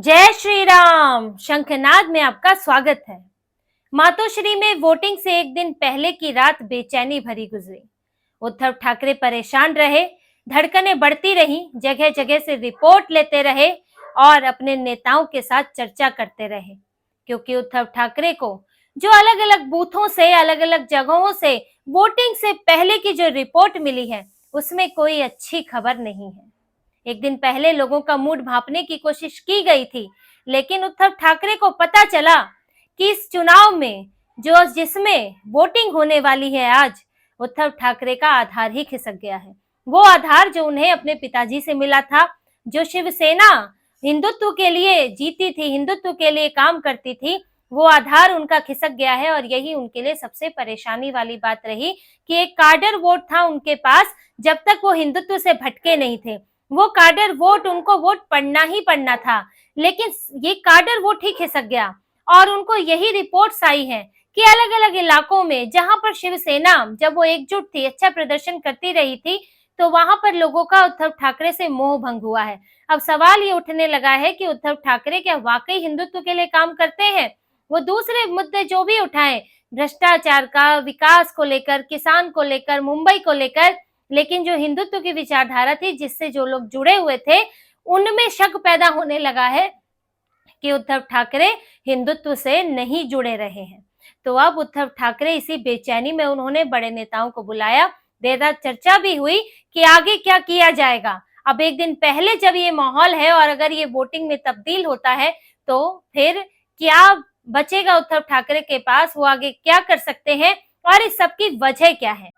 जय श्री राम। शंखनाद में आपका स्वागत है। मातोश्री में वोटिंग से एक दिन पहले की रात बेचैनी भरी गुजरी। उद्धव ठाकरे परेशान रहे, धड़कनें बढ़ती रहीं, जगह जगह से रिपोर्ट लेते रहे और अपने नेताओं के साथ चर्चा करते रहे, क्योंकि उद्धव ठाकरे को जो अलग अलग बूथों से, अलग अलग जगहों से वोटिंग से पहले की जो रिपोर्ट मिली है उसमें कोई अच्छी खबर नहीं है। एक दिन पहले लोगों का मूड भांपने की कोशिश की गई थी, लेकिन उद्धव ठाकरे को पता चला कि इस चुनाव में जिसमें वोटिंग होने वाली है आज, उद्धव ठाकरे का आधार ही खिसक गया है। वो आधार जो उन्हें अपने पिताजी से मिला था, जो शिवसेना हिंदुत्व के लिए जीती थी, हिंदुत्व के लिए काम करती थी, वो आधार उनका खिसक गया है। और यही उनके लिए सबसे परेशानी वाली बात रही कि एक कार्डर वोट था उनके पास, जब तक वो हिंदुत्व से भटके नहीं थे। वो कार्डर वोट, उनको वोट पढ़ना ही पढ़ना था, लेकिन ये कार्डर वोट ही खिसक गया। और उनको यही रिपोर्ट्स आई हैं कि अलग अलग इलाकों में जहां पर शिवसेना, जब वो एकजुट थी, अच्छा प्रदर्शन करती रही थी, तो वहां पर लोगों का उद्धव ठाकरे से मोह भंग हुआ है। अब सवाल ये उठने लगा है कि उद्धव ठाकरे क्या वाकई हिंदुत्व के लिए काम करते हैं? वो दूसरे मुद्दे जो भी उठाएं, भ्रष्टाचार का, विकास को लेकर, किसान को लेकर, मुंबई को लेकर, लेकिन जो हिंदुत्व की विचारधारा थी, जिससे जो लोग जुड़े हुए थे, उनमें शक पैदा होने लगा है कि उद्धव ठाकरे हिंदुत्व से नहीं जुड़े रहे हैं। तो अब उद्धव ठाकरे इसी बेचैनी में उन्होंने बड़े नेताओं को बुलाया, देर रात चर्चा भी हुई कि आगे क्या किया जाएगा। अब एक दिन पहले जब ये माहौल है और अगर ये वोटिंग में तब्दील होता है तो फिर क्या बचेगा उद्धव ठाकरे के पास, वो आगे क्या कर सकते हैं और इस सब की वजह क्या है।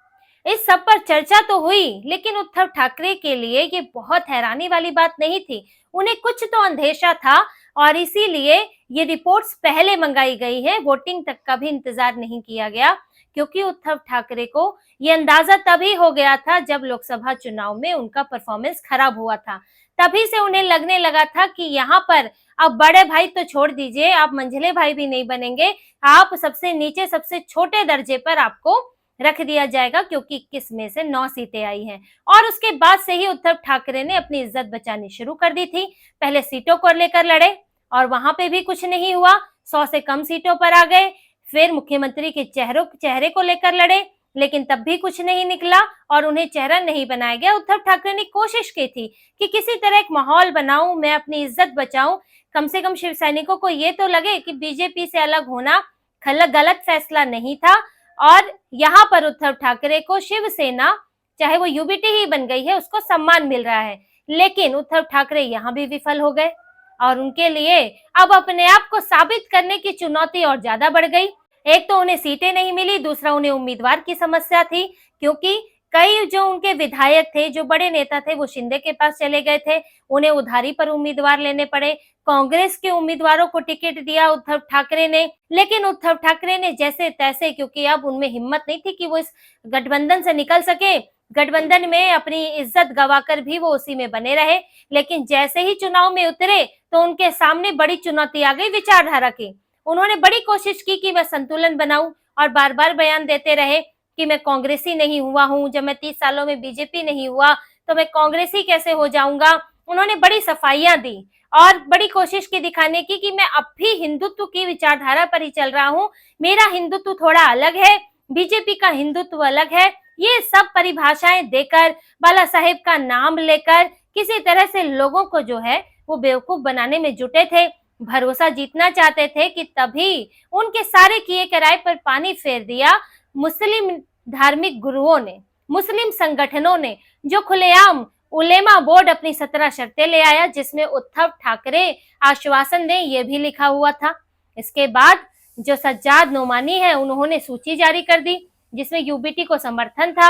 इस सब पर चर्चा तो हुई, लेकिन उद्धव ठाकरे के लिए ये बहुत हैरानी वाली बात नहीं थी। उन्हें कुछ तो अंदेशा था और इसीलिए ये रिपोर्ट्स पहले मंगाई गई है, वोटिंग तक का भी इंतजार नहीं किया गया, क्योंकि उद्धव ठाकरे को ये अंदाजा तभी हो गया था जब लोकसभा चुनाव में उनका परफॉर्मेंस खराब हुआ था। तभी से उन्हें लगने लगा था कि यहाँ पर अब बड़े भाई तो छोड़ दीजिए, आप मंझले भाई भी नहीं बनेंगे, आप सबसे नीचे, सबसे छोटे दर्जे पर आपको रख दिया जाएगा, क्योंकि 21 में से 9 सीटें आई हैं। और उसके बाद से ही उद्धव ठाकरे ने अपनी इज्जत बचानी शुरू कर दी थी। पहले सीटों को लेकर लड़े और वहां पे भी कुछ नहीं हुआ, 100 से कम सीटों पर आ गए। फिर मुख्यमंत्री के चेहरे को लेकर लड़े, लेकिन तब भी कुछ नहीं निकला और उन्हें चेहरा नहीं बनाया गया। उद्धव ठाकरे ने कोशिश की थी कि किसी तरह एक माहौल बनाऊं, मैं अपनी इज्जत बचाऊं, कम से कम शिव सैनिकों को ये तो लगे कि बीजेपी से अलग होना गलत फैसला नहीं था। और यहाँ पर उद्धव ठाकरे को शिवसेना, चाहे वो यूबीटी ही बन गई है, उसको सम्मान मिल रहा है। लेकिन उद्धव ठाकरे यहाँ भी विफल हो गए और उनके लिए अब अपने आप को साबित करने की चुनौती और ज्यादा बढ़ गई। एक तो उन्हें सीटें नहीं मिली, दूसरा उन्हें उम्मीदवार की समस्या थी, क्योंकि कई जो उनके विधायक थे, जो बड़े नेता थे, वो शिंदे के पास चले गए थे, उन्हें उधारी पर उम्मीदवार लेने पड़े। कांग्रेस के उम्मीदवारों को टिकट दिया उद्धव ठाकरे ने, लेकिन उद्धव ठाकरे ने जैसे तैसे, क्योंकि अब उनमें हिम्मत नहीं थी कि वो इस गठबंधन से निकल सके, गठबंधन में अपनी इज्जत गवाकर भी वो उसी में बने रहे। लेकिन जैसे ही चुनाव में उतरे तो उनके सामने बड़ी चुनौती आ गई विचारधारा की। उन्होंने बड़ी कोशिश की कि मैं संतुलन बनाऊं और बार बार बयान देते रहे कि मैं कांग्रेसी नहीं हुआ हूं, जब मैं 30 सालों में बीजेपी नहीं हुआ तो मैं कांग्रेसी कैसे हो जाऊंगा। उन्होंने बड़ी सफाइयां दी और बड़ी कोशिश की दिखाने की कि मैं अब भी हिंदुत्व की विचारधारा पर ही चल रहा हूं, मेरा हिंदुत्व थोड़ा अलग है, बीजेपी का हिंदुत्व अलग है। ये सब परिभाषाएं देकर, बाला साहेब का नाम लेकर किसी तरह से लोगों को जो है वो बेवकूफ बनाने में जुटे थे, भरोसा जीतना चाहते थे कि तभी उनके सारे किए कराए पर पानी फेर दिया मुस्लिम धार्मिक गुरुओं ने, मुस्लिम संगठनों ने, जो खुलेआम उलेमा बोर्ड अपनी 17 शर्तें ले आया, जिसमें उद्धव ठाकरे आश्वासन दें ये भी लिखा हुआ था। इसके बाद जो सज्जाद नोमानी है, उन्होंने सूची जारी कर दी जिसमें यूबीटी को समर्थन था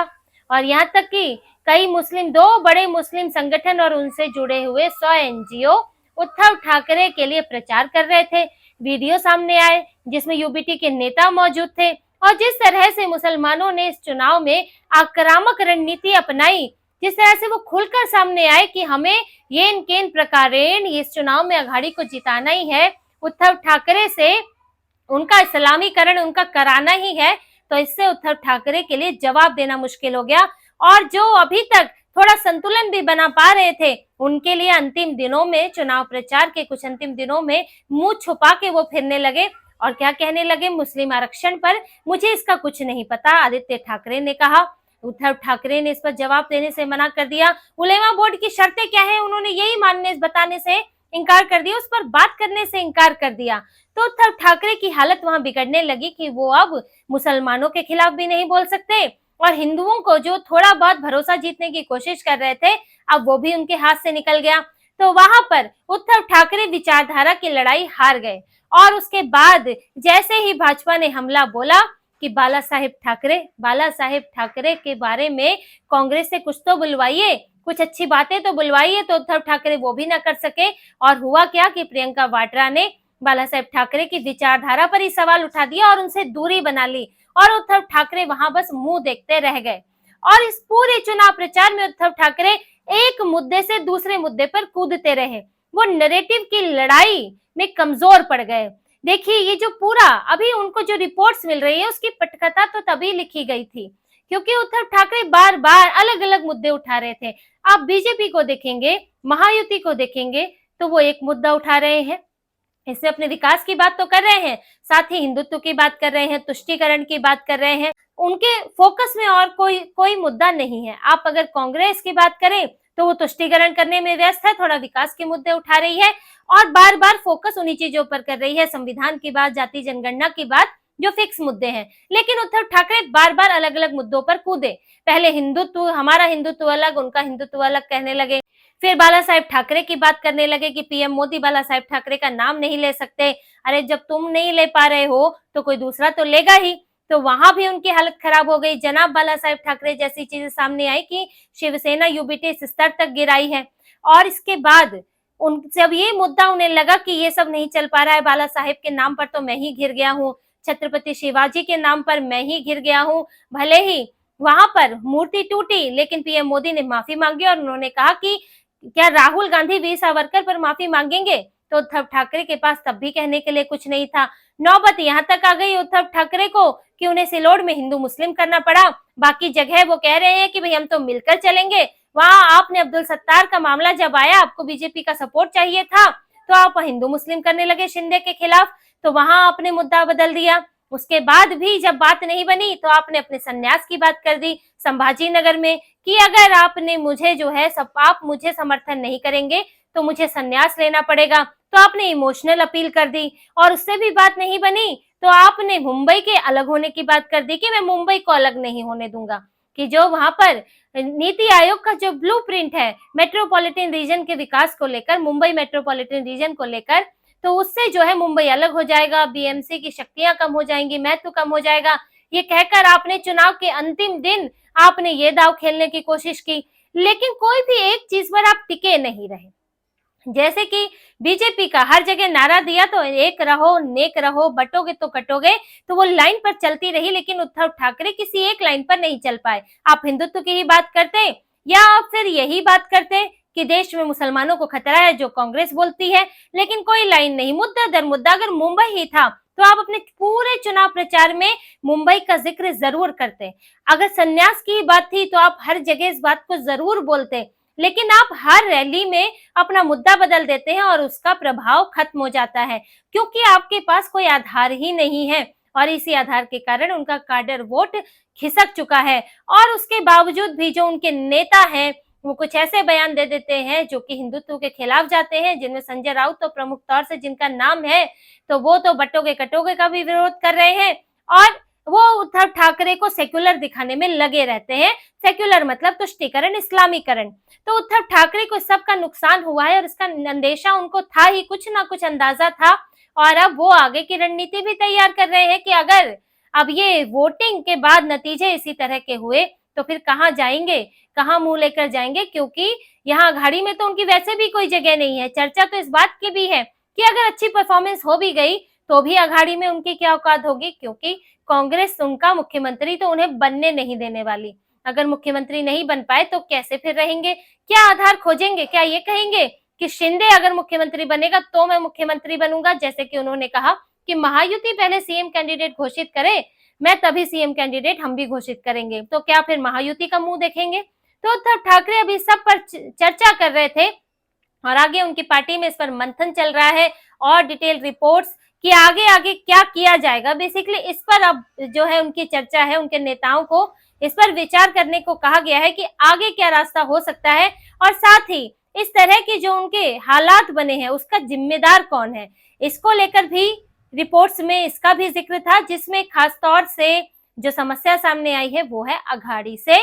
और यहाँ तक कि कई दो बड़े मुस्लिम संगठन और उनसे जुड़े हुए 100 एनजीओ उद्धव ठाकरे के लिए प्रचार कर रहे थे। वीडियो सामने आए जिसमें यूबीटी के नेता मौजूद थे और जिस तरह से मुसलमानों ने इस चुनाव में आक्रामक रणनीति अपनाई, जिस तरह से वो खुलकर सामने आए कि हमें ये केन प्रकारेण इस चुनाव में अघाड़ी को जिताना ही है, उद्धव ठाकरे से उनका इस्लामीकरण उनका कराना ही है, तो इससे उद्धव ठाकरे के लिए जवाब देना मुश्किल हो गया। और जो अभी तक थोड़ा संतुलन भी बना पा रहे थे, उनके लिए अंतिम दिनों में, चुनाव प्रचार के कुछ अंतिम दिनों में मुंह छुपा के वो फिरने लगे और क्या कहने लगे, मुस्लिम आरक्षण पर मुझे इसका कुछ नहीं पता, आदित्य ठाकरे ने कहा। उद्धव ठाकरे ने इस पर जवाब देने से मना कर दिया। उलेमा बोर्ड की शर्तें क्या है, उन्होंने यही बताने से इनकार कर दिया, उस पर बात करने से इनकार कर दिया। तो उद्धव ठाकरे की हालत वहां बिगड़ने लगी कि वो अब मुसलमानों के खिलाफ भी नहीं बोल सकते और हिंदुओं को जो थोड़ा बहुत भरोसा जीतने की कोशिश कर रहे थे, अब वो भी उनके हाथ से निकल गया। तो वहां पर उद्धव ठाकरे विचारधारा की लड़ाई हार गए और उसके बाद जैसे ही भाजपा ने हमला बोला कि बाला साहेब ठाकरे के बारे में कांग्रेस से कुछ तो बुलवाइए, कुछ अच्छी बातें तो बुलवाइए, तो उद्धव ठाकरे वो भी ना कर सके। और हुआ क्या कि प्रियंका वाड्रा ने बाला साहेब ठाकरे की विचारधारा पर ही सवाल उठा दिया और उनसे दूरी बना ली और उद्धव ठाकरे वहां बस मुंह देखते रह गए। और इस पूरे चुनाव प्रचार में उद्धव ठाकरे एक मुद्दे से दूसरे मुद्दे पर कूदते रहे, वो नैरेटिव की लड़ाई में कमजोर पड़ गए। देखिए, ये जो पूरा अभी उनको जो रिपोर्ट्स मिल रही है उसकी पटकथा तो तभी लिखी गई थी क्योंकि उद्धव ठाकरे बार बार अलग अलग मुद्दे उठा रहे थे। आप बीजेपी को देखेंगे, महायुति को देखेंगे तो वो एक मुद्दा उठा रहे हैं, इससे अपने विकास की बात तो कर रहे हैं, साथ ही हिंदुत्व की बात कर रहे हैं, तुष्टीकरण की बात कर रहे हैं, उनके फोकस में और कोई मुद्दा नहीं है। आप अगर कांग्रेस की बात करें तो वो तुष्टीकरण करने में व्यस्त है, थोड़ा विकास के मुद्दे उठा रही है और बार बार फोकस उन्हीं चीजों पर कर रही है, संविधान की बात, जाति जनगणना की बात, जो फिक्स मुद्दे हैं। लेकिन उद्धव ठाकरे बार बार अलग अलग मुद्दों पर कूदे, पहले हिंदुत्व, हमारा हिंदुत्व अलग, उनका हिंदुत्व अलग कहने लगे, फिर बाला साहेब ठाकरे की बात करने लगे कि पीएम मोदी बाला साहेब ठाकरे का नाम नहीं ले सकते। अरे जब तुम नहीं ले पा रहे हो तो कोई दूसरा तो लेगा ही। तो वहां भी उनकी हालत खराब हो गई। जनाब बाला साहेब ठाकरे जैसी चीजें सामने आई कि शिवसेना यूबीटी इस स्तर तक गिराई है। और इसके बाद उन जब ये मुद्दा उन्हें लगा कि ये सब नहीं चल पा रहा है, बाला साहेब के नाम पर तो मैं ही घिर गया हूँ, छत्रपति शिवाजी के नाम पर मैं ही घिर गया हूँ, भले ही वहां पर मूर्ति टूटी लेकिन पीएम मोदी ने माफी मांगी और उन्होंने कहा कि क्या राहुल गांधी वीर सावरकर पर माफी मांगेंगे, तो उद्धव ठाकरे के पास तब भी कहने के लिए कुछ नहीं था। नौबत यहाँ तक आ गई उद्धव ठाकरे को कि उन्हें सिलोड़ में हिंदू मुस्लिम करना पड़ा। बाकी जगह वो कह रहे हैं कि भाई हम तो मिलकर चलेंगे, वहां आपने अब्दुल सत्तार का मामला जब आया, आपको बीजेपी का सपोर्ट चाहिए था तो आप हिंदू मुस्लिम करने लगे शिंदे के खिलाफ, तो वहां आपने मुद्दा बदल दिया। उसके बाद भी जब बात नहीं बनी तो आपने अपने संन्यास की बात कर दी संभाजी नगर में कि अगर आपने मुझे जो है आप मुझे समर्थन नहीं करेंगे तो मुझे संन्यास लेना पड़ेगा। तो आपने इमोशनल अपील कर दी और उससे भी बात नहीं बनी तो आपने मुंबई के अलग होने की बात कर दी कि मैं मुंबई को अलग नहीं होने दूंगा, कि जो वहां पर नीति आयोग का जो ब्लूप्रिंट है मेट्रोपॉलिटन रीजन के विकास को लेकर, मुंबई मेट्रोपॉलिटन रीजन को लेकर, तो उससे जो है मुंबई अलग हो जाएगा, बीएमसी की शक्तियां कम हो जाएंगी, महत्व कम हो जाएगा। ये कहकर आपने चुनाव के अंतिम दिन आपने ये दाव खेलने की कोशिश की, लेकिन कोई भी एक चीज पर आप टिके नहीं रहे। जैसे कि बीजेपी का हर जगह नारा दिया तो एक रहो नेक रहो, बटोगे तो कटोगे, तो वो लाइन पर चलती रही, लेकिन उद्धव ठाकरे किसी एक लाइन पर नहीं चल पाए। आप हिंदुत्व की ही बात करते या आप फिर यही बात करते कि देश में मुसलमानों को खतरा है जो कांग्रेस बोलती है, लेकिन कोई लाइन नहीं, मुद्दा दर मुद्दा। अगर मुंबई ही था तो आप अपने पूरे चुनाव प्रचार में मुंबई का जिक्र जरूर करते। अगर संन्यास की बात थी तो आप हर जगह इस बात को जरूर बोलते, लेकिन आप हर रैली में अपना मुद्दा बदल देते हैं और उसका प्रभाव खत्म हो जाता है क्योंकि आपके पास कोई आधार ही नहीं है और इसी आधार के कारण उनका काडर वोट खिसक चुका है। और उसके बावजूद भी जो उनके नेता हैं वो कुछ ऐसे बयान दे देते हैं जो कि हिंदुत्व के खिलाफ जाते हैं, जिनमें संजय राउत तो प्रमुख तौर से जिनका नाम है, तो वो तो बटोगे कटोगे का भी विरोध कर रहे हैं और वो उद्धव ठाकरे को सेक्युलर दिखाने में लगे रहते हैं। सेक्युलर मतलब तुष्टीकरण, इस्लामीकरण। तो उद्धव ठाकरे को सबका नुकसान हुआ है और इसका अंदेशा उनको था ही, कुछ ना कुछ अंदाजा था और अब वो आगे की रणनीति भी तैयार कर रहे हैं कि अगर अब ये वोटिंग के बाद नतीजे इसी तरह के हुए तो फिर कहाँ जाएंगे, कहाँ मुंह लेकर जाएंगे, क्योंकि यहाँ अघाड़ी में तो उनकी वैसे भी कोई जगह नहीं है। चर्चा तो इस बात की भी है कि अगर अच्छी परफॉर्मेंस हो भी गई तो भी अघाड़ी में उनकी क्या औकात होगी, क्योंकि कांग्रेस उनका मुख्यमंत्री तो उन्हें बनने नहीं देने वाली। अगर मुख्यमंत्री नहीं बन पाए तो कैसे फिर रहेंगे, क्या आधार खोजेंगे, क्या ये कहेंगे कि शिंदे अगर मुख्यमंत्री बनेगा तो मैं मुख्यमंत्री बनूंगा, जैसे कि उन्होंने कहा कि महायुति पहले सीएम कैंडिडेट घोषित करे, मैं तभी सीएम कैंडिडेट हम भी घोषित करेंगे, तो क्या फिर महायुति का मुंह देखेंगे? तो उद्धव ठाकरे अभी सब पर चर्चा कर रहे थे और आगे उनकी पार्टी में इस पर मंथन चल रहा है और डिटेल रिपोर्ट्स कि आगे आगे क्या किया जाएगा। बेसिकली इस पर अब जो है उनकी चर्चा है, उनके नेताओं को इस पर विचार करने को कहा गया है कि आगे क्या रास्ता हो सकता है और साथ ही इस तरह के जो उनके हालात बने हैं उसका जिम्मेदार कौन है, इसको लेकर भी रिपोर्ट्स में इसका भी जिक्र था, जिसमें खासतौर से जो समस्या सामने आई है वो है अघाड़ी से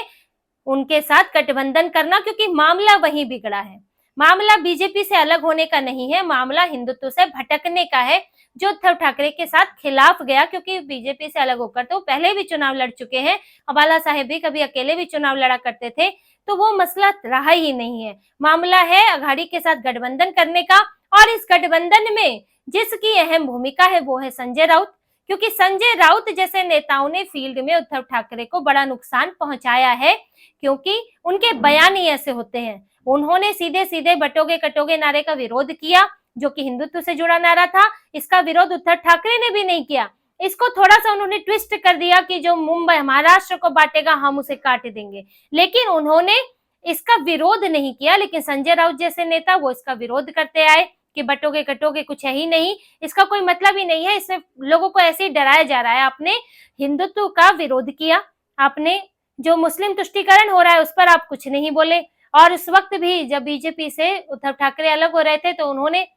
उनके साथ गठबंधन करना, क्योंकि मामला वहीं बिगड़ा है। मामला बीजेपी से अलग होने का नहीं है, मामला हिंदुत्व से भटकने का है जो उद्धव ठाकरे के साथ खिलाफ गया, क्योंकि बीजेपी से अलग होकर तो पहले भी चुनाव लड़ चुके हैं। बाला साहेब भी कभी अकेले भी चुनाव लड़ा करते थे, तो वो मसला रहा ही नहीं है। मामला है अघाड़ी के साथ गठबंधन करने का और इस गठबंधन में जिसकी अहम भूमिका है वो है संजय राउत, क्योंकि संजय राउत जैसे नेताओं ने फील्ड में उद्धव ठाकरे को बड़ा नुकसान पहुंचाया है, क्योंकि उनके बयान ही ऐसे होते हैं। उन्होंने सीधे सीधे बटोगे कटोगे नारे का विरोध किया, जो कि हिंदुत्व से जुड़ा नारा था। इसका विरोध उद्धव ठाकरे ने भी नहीं किया, इसको थोड़ा सा उन्होंने ट्विस्ट कर दिया कि जो मुंबई महाराष्ट्र को बांटेगा हम उसे काट देंगे, लेकिन उन्होंने इसका विरोध नहीं किया। लेकिन संजय राउत जैसे नेता वो इसका विरोध करते आए कि बटोगे कटोगे कुछ है ही नहीं, इसका कोई मतलब ही नहीं है, इसमें लोगों को ऐसे ही डराया जा रहा है। आपने हिंदुत्व का विरोध किया, आपने जो मुस्लिम तुष्टीकरण हो रहा है उस पर आप कुछ नहीं बोले, और उस वक्त भी जब बीजेपी से उद्धव ठाकरे अलग हो रहे थे तो उन्होंने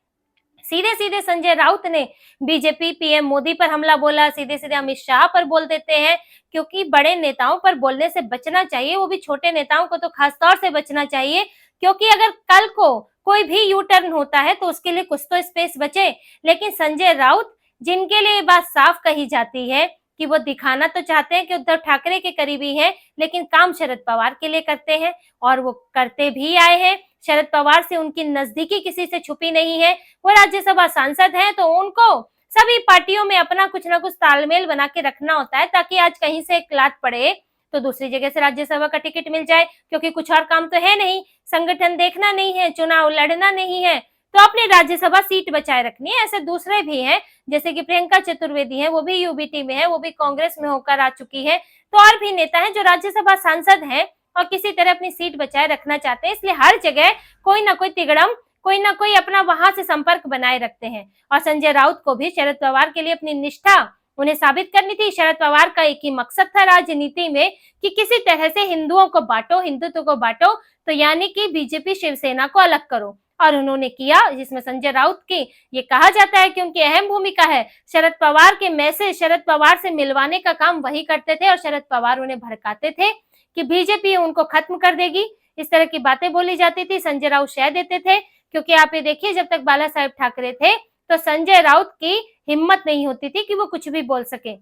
सीधे सीधे संजय राउत ने बीजेपी पीएम मोदी पर हमला बोला, सीधे सीधे अमित शाह पर बोल देते हैं, क्योंकि बड़े नेताओं पर बोलने से बचना चाहिए, वो भी छोटे नेताओं को तो खासतौर से बचना चाहिए, क्योंकि अगर कल को कोई भी यू टर्न होता है तो उसके लिए कुछ तो स्पेस बचे। लेकिन संजय राउत जिनके लिए बात साफ कही जाती है कि वो दिखाना तो चाहते हैं कि उद्धव ठाकरे के करीबी हैं, लेकिन काम शरद पवार के लिए करते हैं और वो करते भी आए हैं। शरद पवार से उनकी नजदीकी किसी से छुपी नहीं है, वो राज्यसभा सांसद हैं तो उनको सभी पार्टियों में अपना कुछ ना कुछ तालमेल बना के रखना होता है, ताकि आज कहीं से एक लात पड़े तो दूसरी जगह से राज्यसभा का टिकट मिल जाए, क्योंकि कुछ और काम तो है नहीं, संगठन देखना नहीं है, चुनाव लड़ना नहीं है, तो अपनी राज्यसभा सीट बचाए रखनी है। ऐसे दूसरे भी हैं, जैसे कि प्रियंका चतुर्वेदी है, वो भी यूबीटी में है, वो भी कांग्रेस में होकर आ चुकी है। तो और भी नेता हैं जो राज्यसभा सांसद हैं और किसी तरह अपनी सीट बचाए रखना चाहते हैं, इसलिए हर जगह कोई ना कोई तिगड़म, कोई ना कोई अपना वहां से संपर्क बनाए रखते हैं। और संजय राउत को भी शरद पवार के लिए अपनी निष्ठा उन्हें साबित करनी थी। शरद पवार का एक ही मकसद था राजनीति में कि किसी तरह से हिंदुओं को बांटो, हिंदुत्व को बांटो, तो यानी कि बीजेपी शिवसेना को अलग करो, और उन्होंने किया, जिसमें संजय राउत की ये कहा जाता है कि उनकी अहम भूमिका है। शरद पवार के मैसेज शरद पवार से मिलवाने का काम वही करते थे और शरद पवार उन्हें भड़काते थे कि बीजेपी उनको खत्म कर देगी, इस तरह की बातें बोली जाती थी। संजय राउत शह देते थे, क्योंकि आप ये देखिए जब तक बाला साहेब ठाकरे थे तो संजय राउत की हिम्मत नहीं होती थी कि वो कुछ भी बोल सके।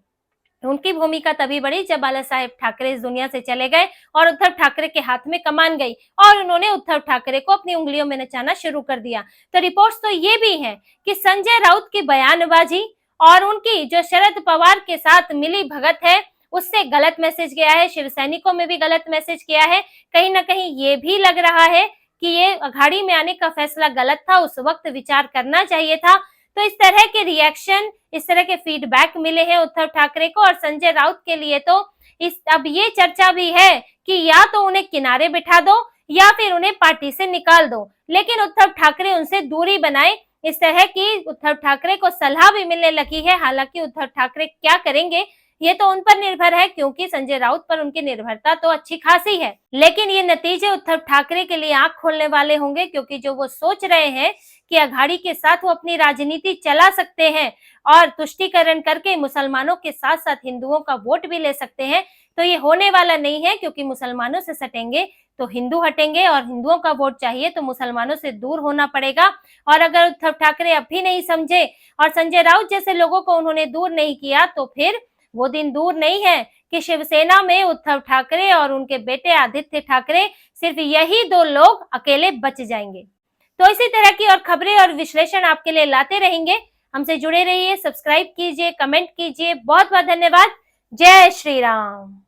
उनकी भूमिका तभी बढ़ी जब बाला साहेब ठाकरे इस दुनिया से चले गए और उद्धव ठाकरे के हाथ में कमान गई और उन्होंने उद्धव ठाकरे को अपनी उंगलियों में नचाना शुरू कर दिया। तो रिपोर्ट्स तो ये भी हैं कि संजय राउत की बयानबाजी और उनकी जो शरद पवार के साथ मिली भगत है उससे गलत मैसेज गया है, शिव सैनिकों में भी गलत मैसेज गया है। कहीं ना कहीं ये भी लग रहा है कि ये अघाड़ी में आने का फैसला गलत था, उस वक्त विचार करना चाहिए था। तो इस तरह के रिएक्शन, इस तरह के फीडबैक मिले हैं उद्धव ठाकरे को। और संजय राउत के लिए तो अब ये चर्चा भी है कि या तो उन्हें किनारे बिठा दो या फिर उन्हें पार्टी से निकाल दो, लेकिन उद्धव ठाकरे उनसे दूरी बनाए। इस तरह की उद्धव ठाकरे को सलाह भी मिलने लगी है। हालांकि उद्धव ठाकरे क्या करेंगे ये तो उन पर निर्भर है, क्योंकि संजय राउत पर उनकी निर्भरता तो अच्छी खासी है, लेकिन ये नतीजे उद्धव ठाकरे के लिए आंख खोलने वाले होंगे, क्योंकि जो वो सोच रहे हैं कि अघाड़ी के साथ वो अपनी राजनीति चला सकते हैं और तुष्टीकरण करके मुसलमानों के साथ साथ हिंदुओं का वोट भी ले सकते हैं, तो ये होने वाला नहीं है। क्योंकि मुसलमानों से सटेंगे तो हिंदू हटेंगे और हिंदुओं का वोट चाहिए तो मुसलमानों से दूर होना पड़ेगा। और अगर उद्धव ठाकरे अब भी नहीं समझे और संजय राउत जैसे लोगों को उन्होंने दूर नहीं किया, तो फिर वो दिन दूर नहीं है कि शिवसेना में उद्धव ठाकरे और उनके बेटे आदित्य ठाकरे सिर्फ यही दो लोग अकेले बच जाएंगे। तो इसी तरह की और खबरें और विश्लेषण आपके लिए लाते रहेंगे। हमसे जुड़े रहिए, सब्सक्राइब कीजिए, कमेंट कीजिए। बहुत बहुत धन्यवाद। जय श्री राम।